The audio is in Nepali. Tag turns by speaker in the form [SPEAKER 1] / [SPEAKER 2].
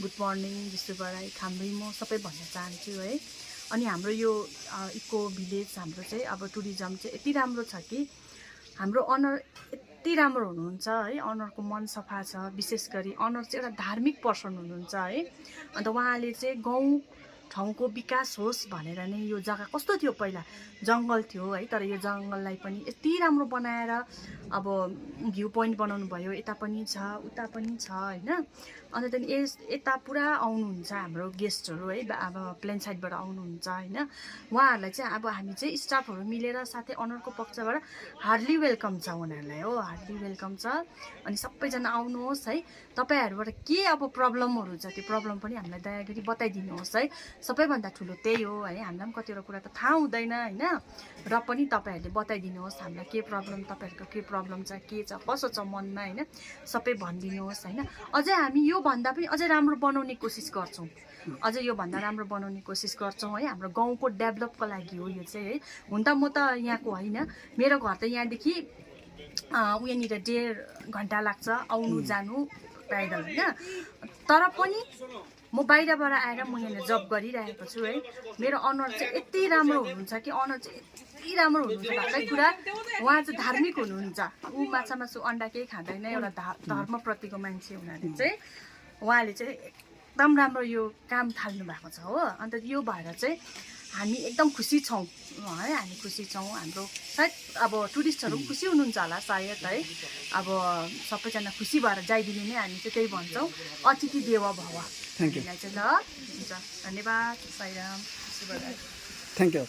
[SPEAKER 1] गुड मर्निङ विश्वबराई खाम्री म सबै भन्न चाहन्छु है। अनि हाम्रो यो इको भिलेज हाम्रो चाहिँ अब टुरिज्म चाहिँ यति राम्रो छ कि हाम्रो अनर यति राम्रो हुनुहुन्छ है। अनरको मन सफा छ। विशेष गरी अनर चाहिँ एउटा धार्मिक पर्सन हुनुहुन्छ है। अन्त उहाँले चाहिँ गाउँ ठाउँको विकास होस् भनेर नै यो जग्गा कस्तो थियो पहिला जङ्गल थियो है, तर यो जङ्गललाई पनि यति राम्रो बनाएर अब भ्यू पोइन्ट बनाउनु भयो। यता पनि छ उता पनि छ हैन। अन्त त्यहाँदेखि यता पुरा आउनुहुन्छ हाम्रो गेस्टहरू है, अब प्लेन साइडबाट आउनुहुन्छ हैन। उहाँहरूलाई चाहिँ अब हामी चाहिँ स्टाफहरू मिलेर साथै अनरको पक्षबाट हार्डली वेलकम छ उनीहरूलाई हो, हार्डली वेलकम छ। अनि सबैजना आउनुहोस् है। तपाईँहरूबाट के अब प्रब्लमहरू छ त्यो प्रब्लम पनि हामीलाई दया गरी बताइदिनुहोस् है। सबैभन्दा ठुलो त्यही हो है। हामीलाई पनि कतिवटा कुरा त थाहा हुँदैन हैन, र पनि तपाईँहरूले बताइदिनुहोस् हामीलाई के प्रब्लम, तपाईँहरूको के प्रब्लम छ, के छ कसो छ मनमा हैन, सबै भनिदिनुहोस् हैन। अझै हामी यो भन्दा पनि अझै राम्रो बनाउने कोसिस गर्छौँ, अझै यो भन्दा राम्रो बनाउने कोसिस गर्छौँ है। हाम्रो गाउँको डेभलपको लागि हो यो चाहिँ है। हुन त म त यहाँको होइन, मेरो घर त यहाँदेखि उयानिर 1.5 घन्टा लाग्छ आउनु जानु पैदल हैन। तर पनि म बाहिरबाट आएर म यहाँ जब गरिरहेको छु है। मेरो अनर चाहिँ यति राम्रो हुनुहुन्छ कि अनर चाहिँ यति राम्रो हुनुहुन्छ भएकै कुरा उहाँ चाहिँ धार्मिक हुनुहुन्छ। ऊ माछा मासु अन्डा केही खाँदैन, एउटा धर्मप्रतिको मान्छे हुनाले चाहिँ उहाँले चाहिँ एकदम राम्रो यो काम थाल्नु भएको छ हो। अन्त यो भएर चाहिँ हामी एकदम खुसी छौँ है। हामी खुसी छौँ। हाम्रो सायद अब टुरिस्टहरू खुसी हुनुहुन्छ होला सायद है। अब सबैजना खुसी भएर जाइदिने नै हामी चाहिँ त्यही भन्छौँ, अतिथि देवो भव।
[SPEAKER 2] थ्याङ्क यू
[SPEAKER 1] चाहिँ ल हुन्छ, धन्यवाद। साईराम, शुभरात्री।
[SPEAKER 2] Thank you.